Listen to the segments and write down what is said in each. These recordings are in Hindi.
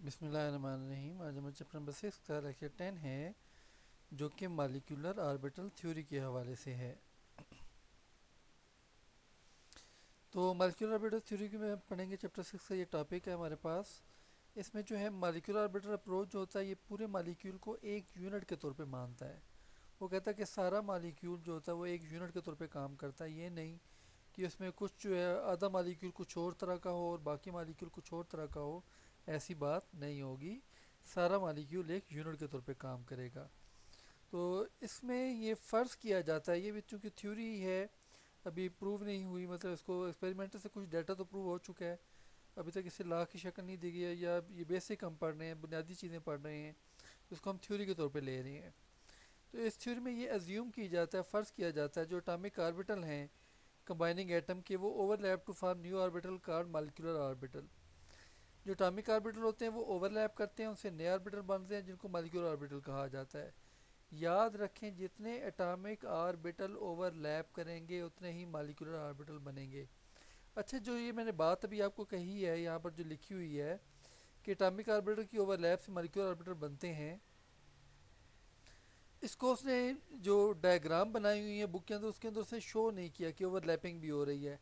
बिस्मिल्लाहिर्रहमानिर्रहीम। आज हमारा चैप्टर नंबर 6 का लेक्चर 10 है, जो कि मॉलिक्यूलर ऑर्बिटल थ्योरी के हवाले से है। तो मॉलिक्यूलर ऑर्बिटल थ्योरी के में पढ़ेंगे। चैप्टर 6 का ये टॉपिक है हमारे पास। इसमें जो है मॉलिक्यूलर ऑर्बिटल अप्रोच जो होता है, ये पूरे मॉलिक्यूल को एक यूनिट के तौर पे मानता है। वो कहता है कि सारा मॉलिक्यूल जो होता है वो एक यूनिट के तौर पे काम करता है। ये नहीं कि उसमें कुछ जो है आधा मॉलिक्यूल कुछ और तरह का हो और बाकी मॉलिक्यूल कुछ और तरह का हो, ऐसी बात नहीं होगी। सारा मॉलिक्यूल एक यूनिट के तौर पे काम करेगा। तो इसमें ये फ़र्ज़ किया जाता है, ये भी चूँकि थ्योरी है, अभी प्रूव नहीं हुई, मतलब इसको एक्सपेरिमेंट से कुछ डाटा तो प्रूव हो चुका है, अभी तक इसे लॉ की शक्ल नहीं दी गई है, या ये बेसिक हम पढ़ रहे हैं, बुनियादी चीज़ें पढ़ रहे हैं, इसको हम थ्योरी के तौर पे ले रहे हैं। तो इस थ्योरी में ये अज्यूम की जाता है, फ़र्ज़ किया जाता है, जो एटॉमिक ऑर्बिटल हैं कंबाइनिंग एटम के, वो overlap to form new orbital called molecular orbital. जो एटॉमिक ऑर्बिटल होते हैं वो ओवरलैप करते हैं, उनसे नए ऑर्बिटल बनते हैं जिनको मॉलिक्यूलर ऑर्बिटल कहा जाता है। याद रखें, जितने एटॉमिक ऑर्बिटल ओवरलैप करेंगे उतने ही मॉलिक्यूलर ऑर्बिटल बनेंगे। अच्छा, जो ये मैंने बात अभी आपको कही है, यहाँ पर जो लिखी हुई है कि एटॉमिक ऑर्बिटल की ओवरलैप से मॉलिक्यूलर ऑर्बिटल बनते हैं, इसको उसने जो डायग्राम बनाई हुई है बुक के अंदर, उसके अंदर उसने शो नहीं किया कि ओवरलैपिंग भी हो रही है।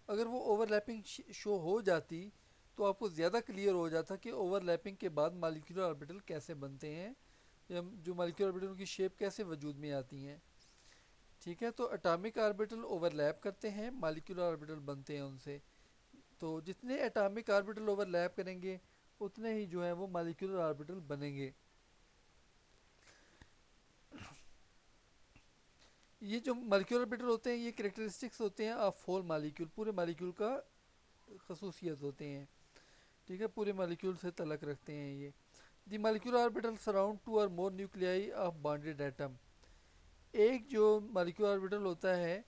अगर वो ओवरलैपिंग शो हो जाती तो आपको ज़्यादा क्लियर हो जाता कि ओवरलैपिंग के बाद मॉलिक्यूलर ऑर्बिटल कैसे बनते हैं, या जो मॉलिक्यूलर ऑर्बिटल की शेप कैसे वजूद में आती हैं। ठीक है, तो एटॉमिक ऑर्बिटल ओवरलैप करते हैं, मॉलिक्यूलर ऑर्बिटल बनते हैं उनसे। तो जितने एटॉमिक ऑर्बिटल ओवरलैप करेंगे उतने ही जो है वो मॉलिक्यूलर ऑर्बिटल बनेंगे। ये जो मॉलिक्यूलर ऑर्बिटल होते हैं, ये करेक्टरिस्टिक्स होते हैं ऑफ होल मॉलिक्यूल, पूरे मॉलिक्यूल का खसूसियत होते हैं। ठीक है, पूरे मॉलिक्यूल से तलक रखते हैं ये। The molecular orbital surround two और more nuclei of bonded atom. एक जो मॉलिक्यूलर ऑर्बिटल होता है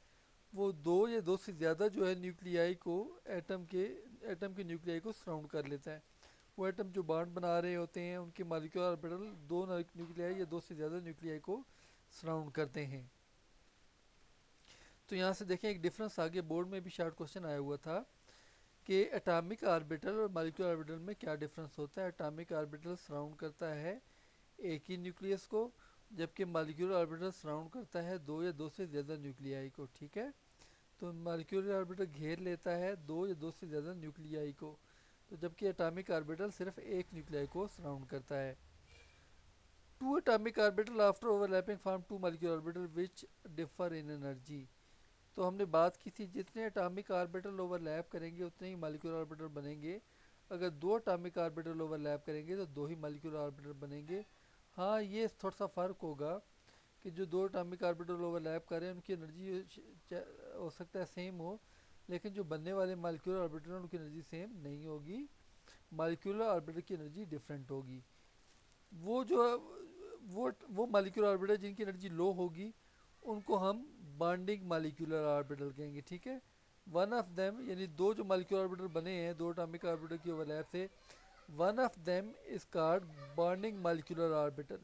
वो दो या दो से ज़्यादा जो है न्यूक्लियाई को, एटम के न्यूक्लियाई को सराउंड कर लेता है। वो एटम जो बॉन्ड बना रहे होते हैं उनके मॉलिक्यूलर ऑर्बिटल दो न्यूक्लियाई या दो से ज़्यादा न्यूक्लियाई को सराउंड करते हैं। तो यहाँ से देखें एक डिफरेंस आगे बोर्ड में भी शॉर्ट क्वेश्चन आया हुआ था कि एटॉमिक ऑर्बिटल और मॉलिक्यूलर ऑर्बिटल में क्या डिफरेंस होता है। एटॉमिक ऑर्बिटल सराउंड करता है एक ही न्यूक्लियस को, जबकि मॉलिक्यूलर ऑर्बिटल सराउंड करता है दो या दो से ज़्यादा न्यूक्लियाई को। ठीक है, तो मॉलिक्यूलर ऑर्बिटल घेर लेता है दो या दो से ज़्यादा न्यूक्लियाई को, तो जबकि एटॉमिक ऑर्बिटल सिर्फ एक न्यूक्लियाई को सराउंड करता है। Two atomic orbital after overlapping form two molecular orbital which differ in energy. तो हमने बात की थी जितने एटॉमिक ऑर्बिटल ओवरलैप करेंगे उतने ही मॉलिक्यूलर ऑर्बिटल बनेंगे। अगर दो एटॉमिक ऑर्बिटल ओवरलैप करेंगे तो दो ही मॉलिक्यूलर ऑर्बिटल बनेंगे। हाँ, ये थोड़ा सा फ़र्क होगा कि जो दो एटॉमिक ऑर्बिटल ओवरलैप करें उनकी एनर्जी हो सकता है सेम हो, लेकिन जो बनने वाले मॉलिक्यूलर ऑर्बिटल उनकी एनर्जी सेम नहीं होगी। मॉलिक्यूलर ऑर्बिटल की एनर्जी डिफरेंट होगी। वो जो वो मॉलिक्यूलर ऑर्बिटल जिनकी एनर्जी लो होगी उनको हम बॉन्डिंग मॉलिक्यूलर ऑर्बिटल कहेंगे। ठीक है, वन ऑफ देम, यानी दो जो मॉलिक्यूलर ऑर्बिटल बने हैं दो एटॉमिक ऑर्बिटल की ओवरलैप से, one of them is called bonding molecular orbital.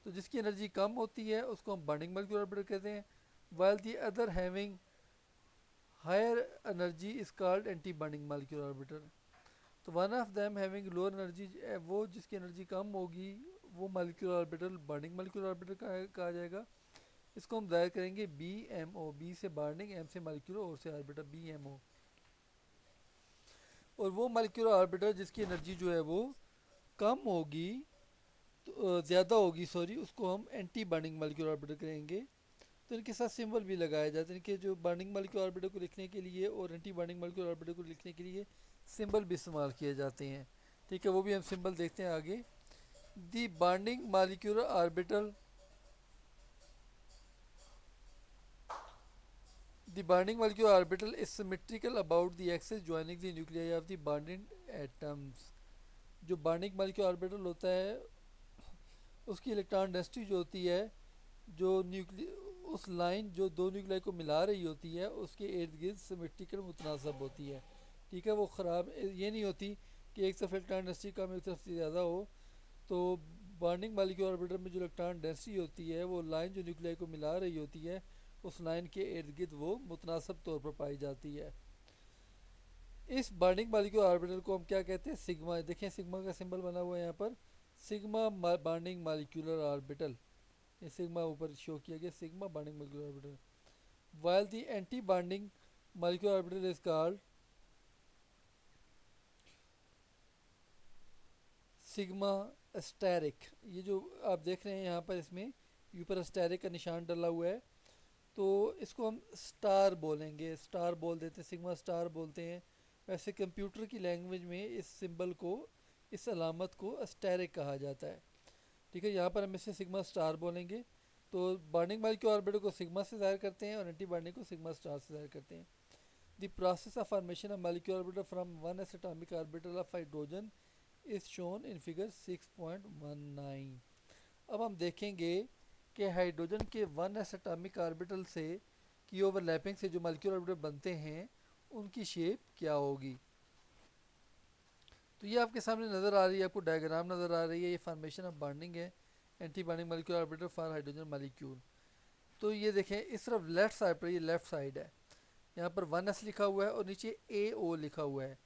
तो जिसकी एनर्जी कम होती है उसको हम बॉन्डिंग मॉलिक्यूलर ऑर्बिटल कहते हैं, while the other having higher energy is called anti bonding molecular orbital. तो one of them having lower energy, वो जिसकी एनर्जी कम होगी वो molecular orbital bonding molecular orbital कहा जाएगा। इसको हम जाहिर करेंगे बी एम ओ, बी से बॉन्डिंग, एम से मॉलिक्यूलर, और से ऑर्बिटल, बी एम ओ। और वो मॉलिक्यूलर ऑर्बिटल जिसकी एनर्जी जो है वो कम होगी, तो ज़्यादा होगी सॉरी, उसको हम एंटी बॉन्डिंग मॉलिक्यूलर ऑर्बिटल कहेंगे। तो इनके साथ सिंबल भी लगाया जाता है, इनके जो बॉन्डिंग मॉलिक्यूलर ऑर्बिटल को लिखने के लिए और एंटी बॉन्डिंग मॉलिक्यूलर ऑर्बिटल को लिखने के लिए सिंबल भी इस्तेमाल किए जाते हैं। ठीक है, वो भी हम सिंबल देखते हैं आगे। The bonding molecular orbital, the bonding molecular orbital is symmetrical about the axis joining the nuclei of the bonded atoms। जो बॉन्डिंग मॉलिक्यूलर ऑर्बिटल होता है उसकी इलेक्ट्रॉन डेंसिटी जो होती है, जो न्यूक्लिय उस लाइन जो दो न्यूक्लियाई को मिला रही होती है उसके इर्द गिर्द सिमेट्रिकल मुतनासब होती है। ठीक है, वो ख़राब ये नहीं होती कि एक तरफ इलेक्ट्रॉन डेंसिटी कम एक तरफ से ज़्यादा हो। तो बॉन्डिंग मॉलिक्यूलर ऑर्बिटल में जो इलेक्ट्रॉन डेंसिटी होती है वो लाइन जो न्यूक्लियाई को मिला रही होती है उस लाइन के इर्द गिर्द वो मुतनासब तौर पर पाई जाती है। इस बॉन्डिंग मॉलिक्यूलर ऑर्बिटल को हम क्या कहते हैं, सिग्मा। देखें सिग्मा का सिंबल बना हुआ है यहाँ पर, सिग्मा बॉन्डिंग मॉलिक्यूलर ऑर्बिटल। ये सिग्मा ऊपर शो किया गया, sigma bonding molecular orbital. while the anti bonding molecular orbital is called sigma steric. ये जो आप देख रहे हैं यहाँ पर, इसमें ऊपर स्टेरिक का निशान डला हुआ है, तो इसको हम स्टार बोलेंगे, स्टार बोल देते हैं, सिग्मा स्टार बोलते हैं। वैसे कंप्यूटर की लैंग्वेज में इस सिंबल को, इस अलामत को स्टेरिक कहा जाता है। ठीक है, यहाँ पर हम इसे सिग्मा स्टार बोलेंगे। तो बॉन्डिंग मॉलिक्यूलर ऑर्बिटल को सिग्मा से ज़ाहिर करते हैं और एंटी बॉन्डिंग को सिग्मा स्टार से ज़ाहिर करते हैं। The process of formation of molecular orbital from one S atomic orbital of hydrogen is shown in figure 6.19। अब हम देखेंगे कि हाइड्रोजन के वन एस एटॉमिक ऑर्बिटल से की ओवरलैपिंग से जो मॉलिक्यूलर ऑर्बिटल बनते हैं उनकी शेप क्या होगी। तो ये आपके सामने नज़र आ रही है, आपको डायग्राम नज़र आ रही है, ये फॉर्मेशन ऑफ बॉन्डिंग है, anti bonding molecular orbital for hydrogen molecule. तो ये देखें इस तरफ लेफ्ट साइड पर, ये लेफ्ट साइड है, यहाँ पर 1s लिखा हुआ है और नीचे AO लिखा हुआ है।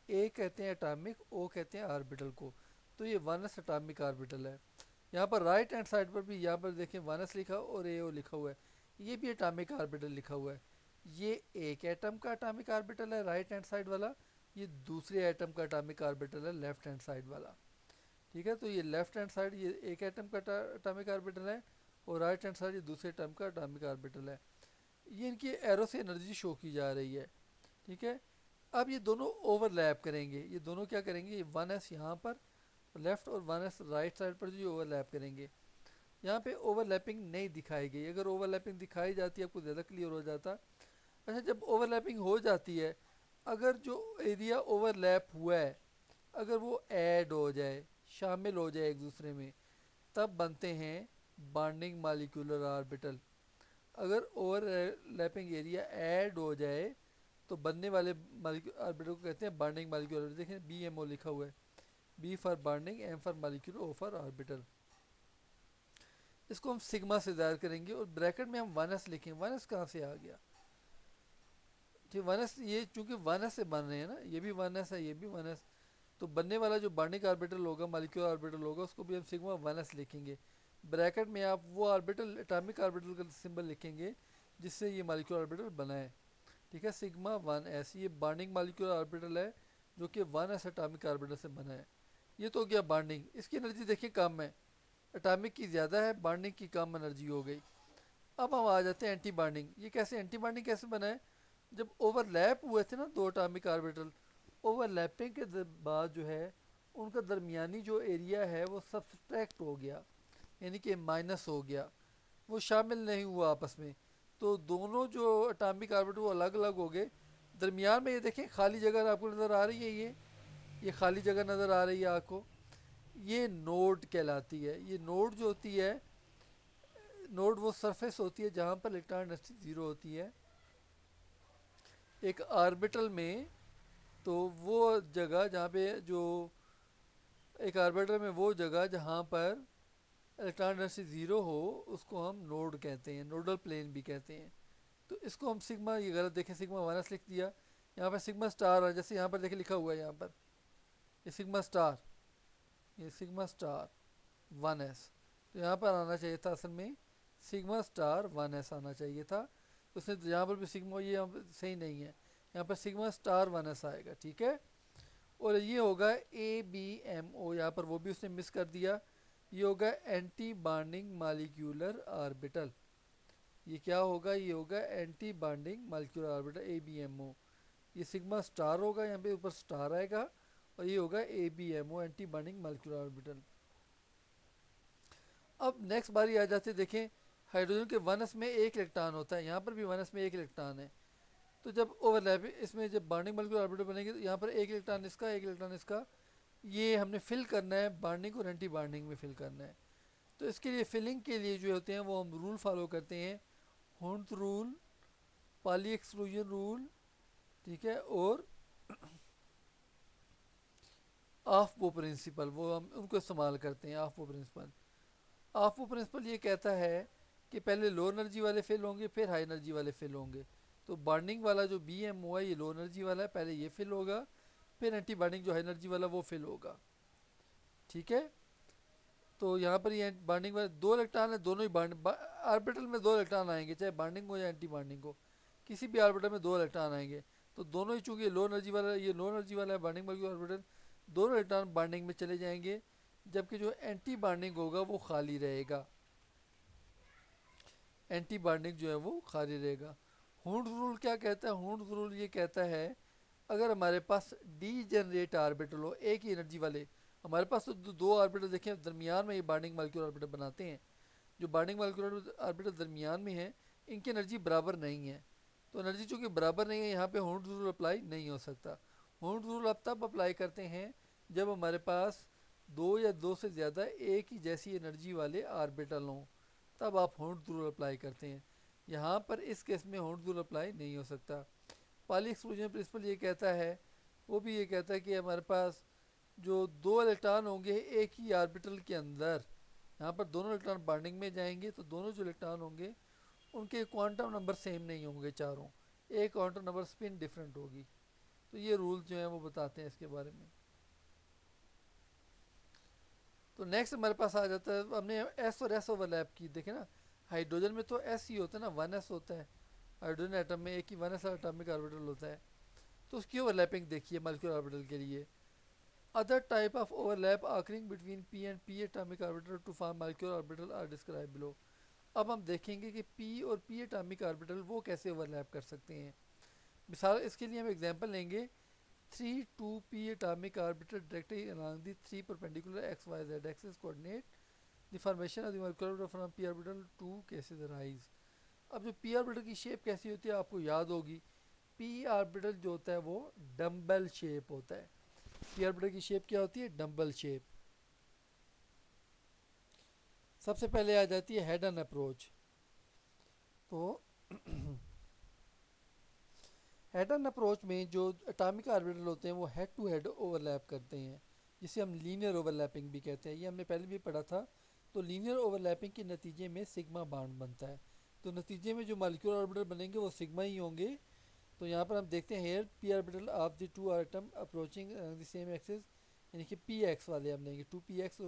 A कहते हैं एटॉमिक, O कहते हैं ऑर्बिटल को। तो ये 1s एटॉमिक ऑर्बिटल है। यहाँ पर राइट हैंड साइड पर भी, यहाँ पर देखें 1s लिखा और AO लिखा हुआ है, ये भी एटॉमिक ऑर्बिटल लिखा हुआ है। ये एक एटम का एटॉमिक ऑर्बिटल है राइट हैंड साइड वाला, ये दूसरे एटम का एटॉमिक ऑर्बिटल है लेफ्ट हैंड साइड वाला। ठीक है, तो ये लेफ्ट हैंड साइड ये एक एटम का एटॉमिक ऑर्बिटल है और राइट हैंड साइड ये दूसरे एटम का एटॉमिक ऑर्बिटल है। ये इनकी एरो से एनर्जी शो की जा रही है। ठीक है, अब ये दोनों ओवरलैप करेंगे, ये दोनों क्या करेंगे, ये 1s यहाँ पर लेफ्ट और 1s राइट साइड पर जो ओवरलैप करेंगे। यहाँ पे ओवरलैपिंग नहीं दिखाई गई, अगर ओवरलैपिंग दिखाई जाती है आपको ज़्यादा क्लियर हो जाता। अच्छा, जब ओवरलैपिंग हो जाती है, अगर जो एरिया ओवरलैप हुआ है अगर वो ऐड हो जाए, शामिल हो जाए एक दूसरे में, तब बनते हैं बॉन्डिंग मॉलिक्यूलर ऑर्बिटल। अगर ओवरलैपिंग एरिया ऐड हो जाए तो बनने वाले ऑर्बिटल को कहते हैं बॉन्डिंग मॉलिक्यूलर। देखें BMO लिखा हुआ है, B for bonding, M for molecular, O for orbital. इसको हम सिग्मा से ज़ाहिर करेंगे और ब्रैकेट में हम 1s लिखें। 1s कहाँ से आ गया, ठीक, 1s ये चूंकि 1s से बन रहे हैं ना, ये भी 1s है, ये भी 1s, तो बनने वाला जो बॉन्डिंग ऑर्बिटल होगा, मॉलिक्यूलर ऑर्बिटल होगा, उसको भी हम सिग्मा 1s लिखेंगे। ब्रैकेट में आप वो ऑर्बिटल, एटॉमिक ऑर्बिटल का सिंबल लिखेंगे जिससे ये मॉलिक्यूलर ऑर्बिटल बना है। ठीक है, सिग्मा 1s ये बॉन्डिंग मॉलिक्यूलर ऑर्बिटल है जो कि 1s एटॉमिक ऑर्बिटल से बना है। ये तो हो गया बॉन्डिंग। इसकी एनर्जी देखिए कम है, एटॉमिक की ज़्यादा है, बॉन्डिंग की कम एनर्जी हो गई। अब हम आ जाते हैं एंटी बॉन्डिंग। ये कैसे, एंटी बॉन्डिंग कैसे बना है, जब ओवरलैप हुए थे ना दो एटॉमिक ऑर्बिटल, ओवरलैपिंग के बाद जो है उनका दरमियानी जो एरिया है वो सब्सट्रैक्ट हो गया, यानी कि माइनस हो गया, वो शामिल नहीं हुआ आपस में। तो दोनों जो एटॉमिक ऑर्बिटल वो अलग अलग हो गए। दरमियान में ये देखें खाली जगह आपको नज़र आ रही है, ये खाली जगह नज़र आ रही है आपको, ये नोड कहलाती है। ये नोड जो होती है, नोड वो सरफेस होती है जहाँ पर इलेक्ट्रॉन डेंसिटी 0 होती है एक ऑर्बिटल में। तो वो जगह जहाँ पे जो एक ऑर्बिटल में वो जगह जहाँ पर इलेक्ट्रॉन डेंसिटी 0 हो उसको हम नोड कहते हैं, नोडल प्लेन भी कहते हैं। तो इसको हम सिग्मा, ये गलत देखें, सिग्मा 1s लिख दिया, यहाँ पर सिग्मा स्टार है, जैसे यहाँ पर देखें लिखा हुआ है यहाँ पर, ये सिग्मा स्टार, ये सिग्मा स्टार 1s। तो यहाँ पर आना चाहिए था असल में सिग्मा स्टार 1s आना चाहिए था। तो उसने यहाँ पर भी सिग्मा, ये सही नहीं है, यहाँ पर सिग्मा स्टार 1s आएगा। ठीक है, और ये होगा ABMO, यहाँ पर वो भी उसने मिस कर दिया। ये होगा एंटी बॉन्डिंग मॉलिक्यूलर ऑर्बिटल। ये क्या होगा, ये होगा anti bonding molecular orbital ABMO। ये सिग्मा स्टार होगा, यहाँ पे ऊपर स्टार आएगा, और ये होगा ABMO anti bonding molecular orbital. अब नेक्स्ट बारी आ जाते, देखें हाइड्रोजन के 1s में एक इलेक्ट्रॉन होता है, यहाँ पर भी 1s में एक इलेक्ट्रॉन है। तो जब ओवरलैप, इसमें जब बॉन्डिंग मॉलिक्यूलर ऑर्बिटल बनेगी तो यहाँ पर एक इलेक्ट्रॉन इसका, एक इलेक्ट्रॉन इसका, ये हमने फिल करना है, बॉन्डिंग और एंटी बॉन्डिंग में फिल करना है। तो इसके लिए फिलिंग के लिए जो होते हैं वो हम रूल फॉलो करते हैं, हुंट रूल, पॉली एक्सक्लूजन रूल, ठीक है, और ऑफ बो प्रिंसिपल, वो हम उनको इस्तेमाल करते हैं। ऑफ बो प्रिंसिपल, ऑफ बो प्रिंसिपल ये कहता है कि पहले लो एनर्जी वाले फिल होंगे फिर हाई एनर्जी वाले फिल होंगे। तो बॉन्डिंग वाला जो बी एम ओ है ये लो एनर्जी वाला है, पहले ये फिल होगा, फिर एंटी बॉन्डिंग जो हाई एनर्जी वाला वो फिल होगा। ठीक है, तो यहाँ पर ये बॉन्डिंग वाले दो इलेक्ट्रॉन है, दोनों ही बॉन्ड ऑर्बिटल में दो इलेक्ट्रॉन आएंगे, चाहे बॉन्डिंग हो या एंटी बॉन्डिंग हो, किसी भी ऑर्बिटल में दो इलेक्ट्रॉन आएंगे। तो दोनों ही, चूंकि लो एनर्जी वाला, ये लो एनर्जी वाला है बॉन्डिंग मॉलिक्यूलर ऑर्बिटल, दोनों इलेक्ट्रॉन बॉन्डिंग में चले जाएंगे, जबकि जो एंटी बॉन्डिंग होगा वो खाली रहेगा, एंटी बॉन्डिंग जो है वो खाली रहेगा। हुंड रूल क्या कहता है? हुंड रूल ये कहता है अगर हमारे पास डी जनरेट ऑर्बिटल हो एक ही एनर्जी वाले, हमारे पास तो दो ऑर्बिटल देखें दरमियान में ये बॉन्डिंग मॉलिक्यूलर ऑर्बिटल बनाते हैं, जो बॉन्डिंग मॉलिक्यूलर ऑर्बिटल दरमियान में है इनकी एनर्जी बराबर नहीं है, तो एनर्जी चूँकि बराबर नहीं है यहाँ पे हुंड रूल अप्लाई नहीं हो सकता। हुंड रूल अब तब अप्लाई करते हैं जब हमारे पास दो या दो से ज़्यादा एक ही जैसी एनर्जी वाले ऑर्बिटल हों, तब आप हुंड रूल अप्लाई करते हैं। यहाँ पर इस केस में हुंड रूल अप्लाई नहीं हो सकता। पाली एक्सक्लूजन प्रिंसिपल ये कहता है, वो भी ये कहता है कि हमारे पास जो दो इलेक्ट्रॉन होंगे एक ही ऑर्बिटल के अंदर, यहाँ पर दोनों इलेक्ट्रॉन बॉन्डिंग में जाएंगे तो दोनों जो इलेक्ट्रॉन होंगे उनके क्वांटम नंबर सेम नहीं होंगे चारों, एक क्वांटम नंबर स्पिन डिफरेंट होगी। तो ये रूल जो है वो बताते हैं इसके बारे में। तो नेक्स्ट हमारे पास आ जाता है, हमने एस और एस ओवरलैप की, देखे ना हाइड्रोजन में तो एस ही होता है ना, वन एस होता है, हाइड्रोजन एटम में एक ही वन एस एटॉमिक ऑर्बिटल होता है, तो उसकी ओवरलैपिंग देखिए मॉलिक्यूलर ऑर्बिटल के लिए। Other type of overlap occurring between p and p atomic orbital to form molecular orbital are described below। अब हम देखेंगे कि p और p atomic orbital वो कैसे ओवरलैप कर सकते हैं। मिसाल इसके लिए हम एग्जांपल लेंगे 3 2p atomic orbital directly along the 3 perpendicular x y z axis coordinate the formation of the molecular orbital from p orbital 2 cases arise। अब जो p orbital की शेप कैसी होती है आपको याद होगी, p orbital जो होता है वो डम्बल शेप होता है। p ऑर्बिटल की शेप क्या होती है? Dumbbell shape. सबसे पहले आ जाती है हेड ऑन अप्रोच। तो हेड ऑन अप्रोच में जो एटॉमिक ऑर्बिटल होते हैं वो हेड टू हेड ओवरलैप करते हैं, जिसे हम लीनियर ओवरलैपिंग भी कहते हैं, ये हमने पहले भी पढ़ा था। तो लीनियर ओवरलैपिंग के नतीजे में सिग्मा बॉन्ड बनता है, तो नतीजे में जो मॉलिक्यूलर ऑर्बिटल बनेंगे वो सिग्मा ही होंगे। तो यहाँ पर हम देखते हैं here P orbital of the two atom approaching the same axis, यानी कि पी एक्स वाले हम लेंगे, टू पी एक्स,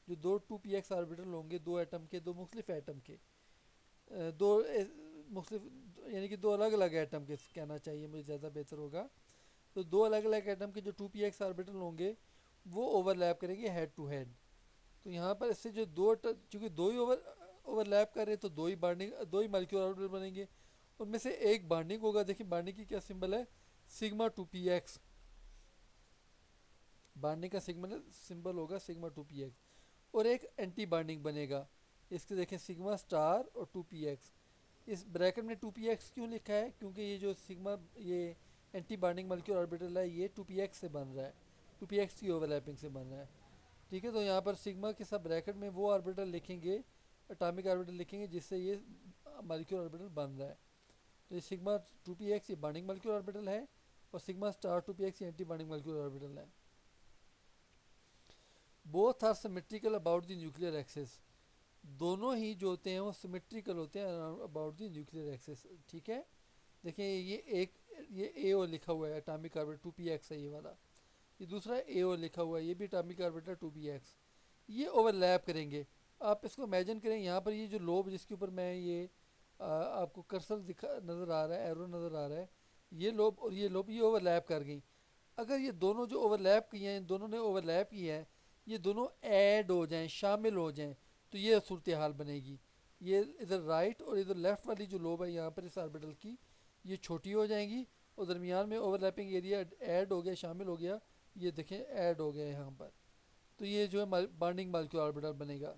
जो दो टू पी एक्स ऑर्बिटल होंगे दो एटम के, दो मुख्तलिफ एटम के, दो मुख्तलिफ यानी कि दो अलग अलग एटम के कहना चाहिए मुझे, ज़्यादा बेहतर होगा। तो दो अलग अलग एटम के जो टू पी एक्स ऑर्बिटल होंगे वो ओवरलैप करेंगे हेड टू हेड। तो यहाँ पर इससे जो दो, चूँकि दो ही ओवरलैप कर रहे हैं तो दो ही बॉन्डिंग, दो ही मॉलिक्यूलर ऑर्बिटल बनेंगे, उनमें से एक बॉन्डिंग होगा। देखिए बॉन्डिंग की क्या सिंबल है? Sigma two P x, bonding का सिंबल होगा सिग्मा टू पी एक्स, और एक एंटी बॉन्डिंग बनेगा, इसके देखें सिग्मा स्टार और टू पी एक्स। इस ब्रैकेट में टू पी एक्स क्यों लिखा है? क्योंकि ये जो सिग्मा, ये एंटी बॉन्डिंग मॉलिक्यूलर ऑर्बिटल है ये टू पी एक्स से बन रहा है, टू पी एक्स की ओवरलैपिंग से बन रहा है। ठीक है, तो यहाँ पर सिग्मा के साथ ब्रैकेट में वो ऑर्बिटल लिखेंगे, एटॉमिक ऑर्बिटल लिखेंगे जिससे ये मॉलिक्यूलर ऑर्बिटल बन रहा है। तो ये सिग्मा टू पी एक्स ये बॉन्डिंग मॉलिक्यूलर ऑर्बिटल है, और sigma star two P X ये एंटी बॉन्डिंग मॉलिक्यूलर ऑर्बिटल है। Both are symmetrical about the nuclear axis, दोनों ही जो होते हैं वो सिमेट्रिकल होते हैं अबाउट द न्यूक्लियर एक्सिस। ठीक है, देखिए ये एक, ये ए ओ लिखा हुआ है atomic orbital two P X है ये वाला, ये दूसरा ए ओ लिखा हुआ है ये भी atomic orbital two P X, ये ओवरलैप करेंगे। आप इसको इमेजिन करें, यहाँ पर ये जो लोब जिसके ऊपर मैं ये आपको कर्सर दिखा नज़र आ रहा है, एरो नज़र आ रहा है, ये लोब और ये लोब ये ओवरलैप कर गई। अगर ये दोनों जो ओवरलैप किए हैं, इन दोनों ने ओवरलैप किया है, ये दोनों ऐड हो जाएं, शामिल हो जाएं, तो ये सूरत हाल बनेगी। ये इधर राइट और इधर लेफ़्ट वाली जो लोब है यहाँ पर इस ऑर्बिटल की, ये छोटी हो जाएंगी, और दरमियान में ओवरलैपिंग एरिया ऐड हो गया, शामिल हो गया, ये देखें ऐड हो गया यहाँ पर। तो ये जो है बॉन्डिंग मॉलिक्यूलर ऑर्बिटल बनेगा।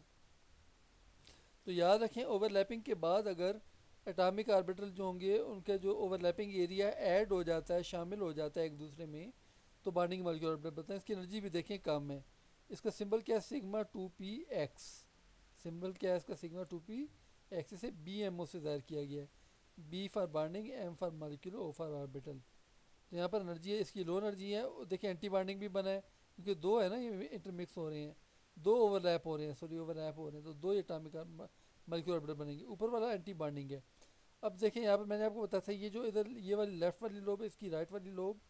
तो याद रखें ओवरलैपिंग के बाद अगर एटॉमिक ऑर्बिटल जो होंगे उनके जो ओवरलैपिंग एरिया ऐड हो जाता है, शामिल हो जाता है एक दूसरे में, तो बॉन्डिंग मॉलिक्यूलर ऑर्बिटल बताएं। इसकी एनर्जी भी देखें कम है, इसका सिंबल क्या है? Sigma two P X, symbol क्या है इसका? सिग्मा टू पी एक्स, से बी एम ओ से ज़ाहिर किया गया है, B for bonding, M for molecular, O for orbital. तो यहाँ पर एनर्जी है, इसकी लो एनर्जी है, देखिए एंटी बॉन्डिंग भी बना है क्योंकि दो है ना ये इंटरमिक्स हो रहे हैं, दो ओवरलैप हो रहे हैं, सॉरी ओवरलैप हो रहे हैं, तो दो एटॉमिक मॉलिक्यूलर ऑर्बिटल बनेंगे। ऊपर वाला एंटी बॉन्डिंग है, अब देखें यहाँ पर मैंने आपको बताया था, ये जो इधर ये वाली लेफ़्ट वाली लोब है, इसकी राइट वाली लोब,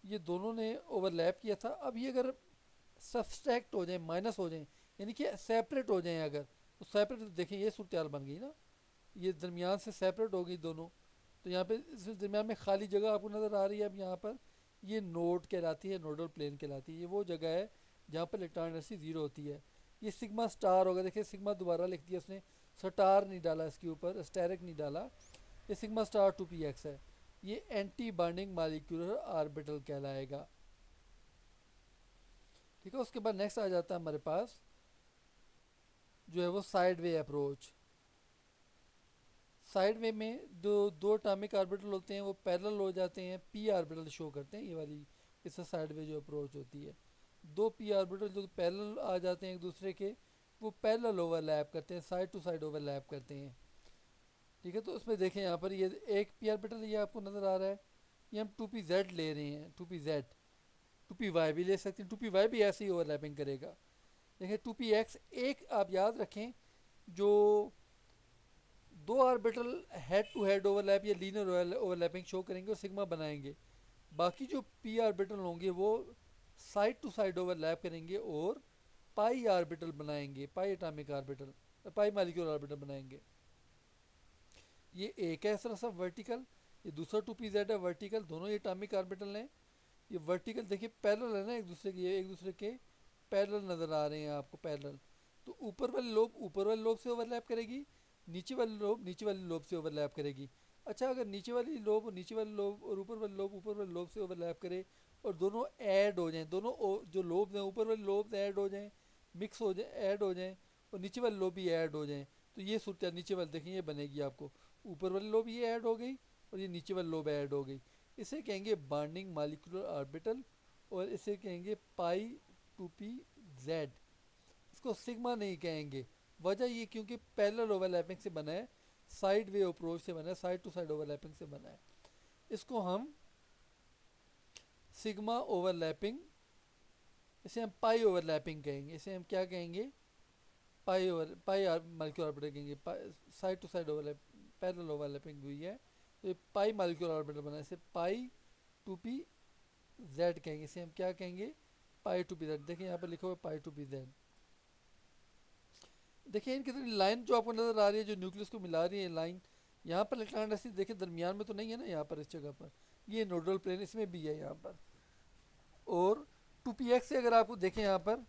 ये दोनों ने ओवरलैप किया था। अब ये अगर सब्सट्रैक्ट हो जाए, माइनस हो जाए, यानी कि सेपरेट हो जाए अगर, तो सेपरेट देखें ये सूरत हाल बन गई ना, ये दरमियान से सेपरेट हो गई दोनों। तो यहाँ पे इस दरमियान में खाली जगह आपको नज़र आ रही है। अब यहाँ पर ये नोड कहलाती है, नोडल प्लेन कहलाती है। ये वो जगह है जहाँ पर इलेक्ट्रॉन एनर्जी ज़ीरो होती है। ये सिग्मा स्टार होगा, देखिए सिग्मा दोबारा लिख दिया उसने, स्टार नहीं डाला इसके ऊपर, स्टेरिक नहीं डाला, ये सिग्मा स्टार 2p(x) है। ये एंटी बॉन्डिंग मॉलिक्यूलर ऑर्बिटल कहलाएगा। ठीक है, उसके बाद नेक्स्ट आ जाता है हमारे पास जो है वो side way approach. Side way में जो दो एटॉमिक ऑर्बिटल होते हैं वो पैरेलल हो जाते हैं, पी ऑर्बिटल शो करते हैं, ये वाली इससे साइड वे जो अप्रोच होती है। दो पी ऑर्बिटल जो पैरेलल आ जाते हैं एक दूसरे के, वो पैरेलल ओवरलैप करते हैं, साइड टू साइड ओवरलैप करते हैं। ठीक है, तो उसमें देखें यहाँ पर ये एक पी ऑर्बिटल ये आपको नज़र आ रहा है, ये हम 2p(z) ले रहे हैं, 2p(z), 2py भी ले सकते हैं, 2py भी ऐसे ही ओवरलैपिंग करेगा। देखिए 2px, एक आप याद रखें, जो दो orbital head to head overlap या लीनियर ओवरलैपिंग शो करेंगे और सिग्मा बनाएंगे। बाकी जो पी ऑर्बिटल होंगे वो साइड टू साइड ओवरलैप करेंगे और पाई ऑर्बिटल बनाएंगे, पाई एटॉमिक ऑर्बिटल, पाई मॉलिक्यूलर ऑर्बिटल बनाएंगे। ये एक है इस तरह सा वर्टिकल, ये दूसरा 2pz है वर्टिकल, दोनों ये एटॉमिक ऑर्बिटल हैं। ये वर्टिकल देखिए पैरेलल है ना एक दूसरे के, ये एक दूसरे के पैरेलल नज़र आ रहे हैं आपको, पैरेलल। तो ऊपर वाली लोब ऊपर वाली लोब से ओवरलैप करेगी, नीचे वाली लोब नीचे वाली लोब से ओवरलैप करेगी। अच्छा, अगर नीचे वाली लोब और नीचे वाली लोब और ऊपर वाली लोब ऊपर वाली लोब से ओवरलैप करे और दोनों ऐड हो जाएं, दोनों जो लोब हैं ऊपर वाली लोब ऐड हो जाएं, मिक्स हो जाए, ऐड हो जाएं, और नीचे वाली लोब भी ऐड हो जाएं, तो ये सूरत नीचे वाली देखें ये बनेगी आपको, ऊपर वाली लोब ये ऐड हो गई और ये नीचे वाली लोब ऐड हो गई। इसे कहेंगे बॉन्डिंग मॉलिक्यूलर ऑर्बिटल, और इसे कहेंगे पाई 2p(z). इसको सिग्मा नहीं कहेंगे, वजह ये क्योंकि पैरेलल ओवरलैपिंग से बना है, साइड वे अप्रोच से बना है, साइड टू साइड ओवरलैपिंग से बना है। इसको हम सिग्मा ओवरलैपिंग, इसे हम पाई ओवरलैपिंग कहेंगे, इसे हम क्या कहेंगे, पाई मॉलिक्यूलर ऑर्बिटल कहेंगे। Side to side overlap, parallel overlapping हुई है, तो ये पाई मॉलिक्यूलर ऑर्बिटल बना है, इसे पाई 2p(z) कहेंगे, इसे हम क्या कहेंगे, पाई 2p(z). देखिए यहाँ पर लिखा हुआ है पाई 2p(z). देखिए इनकी लाइन जो आपको नज़र आ रही है, जो न्यूक्लियस को मिला रही है लाइन, यहाँ पर इलेक्ट्रॉन डेंसिटी देखिए दरमियान में तो नहीं है ना, यहाँ पर इस जगह पर ये नोडल प्लेन इसमें भी है यहाँ पर। और 2px से अगर आपको देखें यहाँ पर,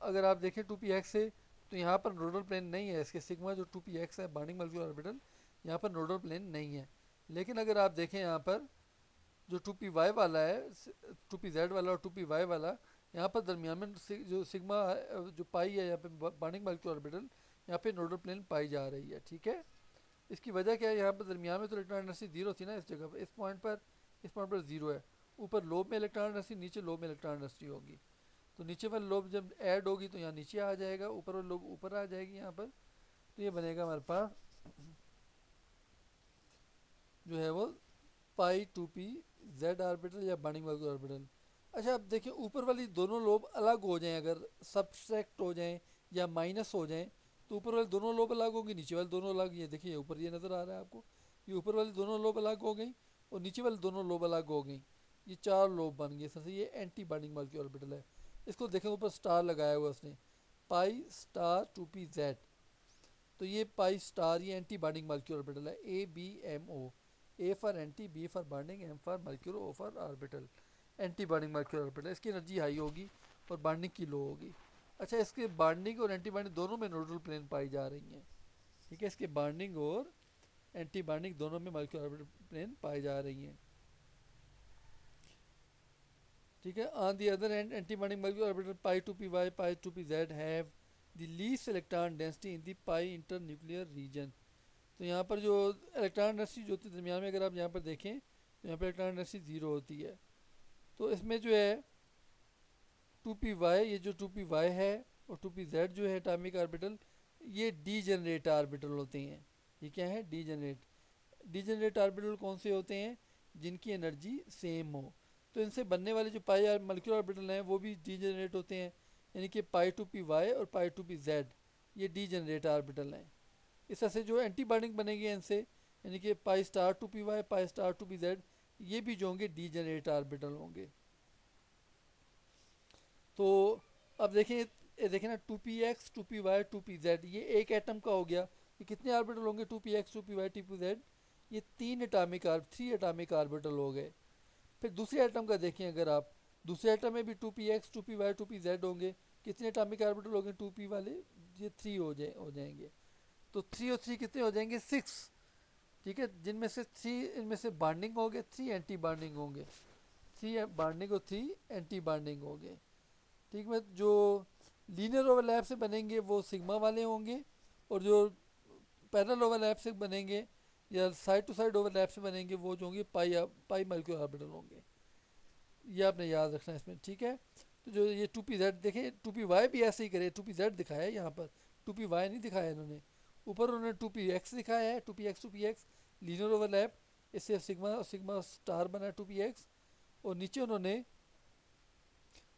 अगर आप देखें 2px से, तो यहाँ पर नोडल प्लेन नहीं है इसके, सिग्मा जो 2px है बॉन्डिंग मॉलिक्यूलर ऑर्बिटल, यहाँ पर नोडल प्लेन नहीं है। लेकिन अगर आप देखें यहाँ पर जो 2py वाला है, 2pz वाला और 2py वाला, यहाँ पर दरमियान में जो सिग्मा जो पाई है यहाँ पे बॉन्डिंग मॉलिक्यूलर ऑर्बिटल, यहाँ पे नोडल प्लेन पाई जा रही है। ठीक है, इसकी वजह क्या है, यहाँ पर दरमियान में तो इलेक्ट्रॉन एनर्जी जीरो थी ना इस जगह पर, इस पॉइंट पर जीरो है। ऊपर लोब में इलेक्ट्रॉन एनर्जी, नीचे लोब में इलेक्ट्रॉन एनर्जी होगी, तो नीचे वाली लोब जब ऐड होगी तो यहाँ नीचे आ जाएगा, ऊपर वाली लोब ऊपर आ जाएगी यहाँ पर, तो ये बनेगा हमारे पास जो है वो पाई 2p(z) ऑर्बिटल या बॉन्डिंग मॉलिक्यूलर ऑर्बिटल। अच्छा, अब देखिए ऊपर वाली दोनों लोब अलग हो जाएं, अगर सब्सट्रैक्ट हो जाएं या माइनस हो जाएं, तो ऊपर वाली दोनों लोब अलग होंगी, नीचे वाली दोनों अलग। ये देखिए ऊपर ये नज़र आ रहा है आपको, ये ऊपर वाली दोनों लोब अलग हो गई और नीचे वाली दोनों लोब अलग हो गई, ये चार लोब बन गए। सबसे ये एंटी बॉन्डिंग मॉलिक्यूलर ऑर्बिटल है। इसको देखें ऊपर स्टार लगाया हुआ उसने, पाई स्टार 2p(z), तो ये पाई स्टार ये एंटी बॉन्डिंग मॉलिक्यूलर ऑर्बिटल है, ABMO, A for anti, B for bonding, M for molecular, O for orbital, anti bonding molecular orbital. इसकी एनर्जी हाई होगी और बॉन्डिंग की लो होगी। अच्छा, इसके बॉन्डिंग और एंटी बॉन्डिंग दोनों में नोडल प्लेन पाई जा रही हैं। ठीक है, इसके बॉन्डिंग और एंटी बॉन्डिंग दोनों में मॉलिक्यूलर ऑर्बिटल प्लेन पाई जा रही हैं। ठीक है, on the other and anti bonding molecular orbital pi 2py, pi 2pz have the least electron density in the pi inter nuclear region. तो यहाँ पर जो इलेक्ट्रॉन डेंसिटी जो होती है दरमियान में, अगर आप यहाँ पर देखें तो यहाँ पर इलेक्ट्रॉन डेंसिटी जीरो होती है। तो इसमें जो है 2py, ये जो 2py है और 2pz जो है एटॉमिक ऑर्बिटल, ये डीजेनरेट ऑर्बिटल होते हैं। ये क्या है, डीजेनरेट ऑर्बिटल कौन से होते हैं, जिनकी एनर्जी सेम हो। तो इनसे बनने वाले जो पाई मॉलिक्यूलर ऑर्बिटल हैं वो भी डीजेनरेट होते हैं, यानी कि पाई 2py और पाई 2pz ये डीजेनरेट ऑर्बिटल हैं। इस तरह से जो एंटी बॉन्डिंग बनेगी इनसे, यानी कि pi star two P Y, pi star two P Z, ये भी जो होंगे डीजेनरेट ऑर्बिटल होंगे। तो अब देखें, ये देखें ना, two P X, two P Y, two P Z, ये एक एटम का हो गया। ये कितने ऑर्बिटल होंगे? Two P X, two P Y, two P Z, ये थ्री एटॉमिक ऑर्बिटल हो गए। फिर दूसरे एटम का देखें, अगर आप दूसरे एटम में भी two P X, two P Y, two P Z होंगे, कितने एटॉमिक ऑर्बिटल होंगे? टू पी वाले ये थ्री हो जाएंगे। तो थ्री और थ्री कितने हो जाएंगे? सिक्स। ठीक है, जिनमें से थ्री इनमें से बॉन्डिंग होंगे, थ्री एंटी बॉन्डिंग होंगे, थ्री बॉन्डिंग और थ्री एंटी बॉन्डिंग होंगे। ठीक है, जो लीनियर ओवरलैप से बनेंगे वो सिग्मा वाले होंगे, और जो पैरेलल ओवरलैप से बनेंगे या साइड टू साइड ओवरलैप से बनेंगे वो जो होंगे पाई पाई मॉलिक्यूलर ऑर्बिटल होंगे। ये आपने याद रखना है इसमें। ठीक है, तो जो ये टू पी जेड देखें, टू पी वाई भी ऐसे ही करे, टू पी जेड दिखाया है यहाँ पर, टू पी वाई नहीं दिखाया इन्होंने। ऊपर उन्होंने टू पी एक्स दिखाया है, two P X linear overlap, इससे सिग्मा सिग्मा स्टार बना टू पी एक्स, और नीचे उन्होंने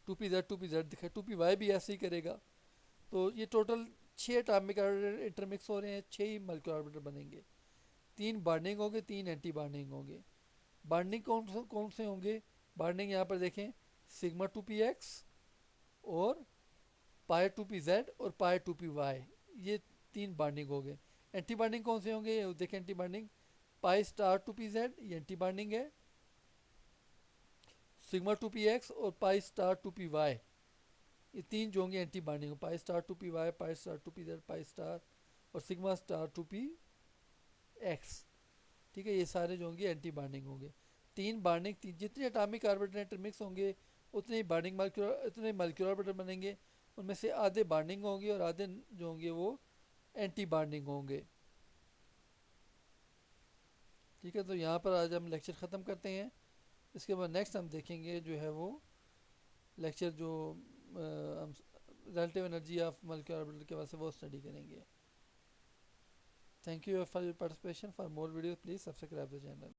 टू पी जेड दिखाया। टू पी वाई भी ऐसे ही करेगा। तो ये टोटल छः एटॉमिक ऑर्बिटल इंटरमिक्स हो रहे हैं, छः ही मॉलिक्यूलर ऑर्बिटल बनेंगे। तीन बॉन्डिंग होंगे, तीन एंटी बॉन्डिंग होंगे। बॉन्डिंग कौन से होंगे? बॉन्डिंग यहाँ पर देखें, सिग्मा टू पी एक्स और पाई टू पी जेड और पाई टू पी वाई, ये तीन बॉन्डिंग हो गए। एंटी बॉन्डिंग कौन से होंगे? देखें, anti bonding pi star two P Z, ये एंटी बॉन्डिंग है। सिग्मा टू पी एक्स और pi star two P y, ये तीन जो होंगे anti bonding, pi star two P Y, pi star two P z, pi star और sigma star two P x. ठीक है, ये सारे जो होंगे एंटी बॉन्डिंग होंगे। तीन बॉन्डिंग, जितने एटॉमिक ऑर्बिटल इंटरमिक्स होंगे उतने ही बॉन्डिंग मॉलिक्यूलर, उतने मॉलिक्यूलर ऑर्बिटल बनेंगे। उनमें से आधे बॉन्डिंग होंगे और आधे जो होंगे वो एंटी बॉन्डिंग होंगे। ठीक है, तो यहाँ पर आज हम लेक्चर ख़त्म करते हैं। इसके बाद नेक्स्ट हम देखेंगे जो है वो लेक्चर जो हम relative energy of molecular orbital के बाद से वो स्टडी करेंगे। Thank you for your participation. For more video please subscribe the channel.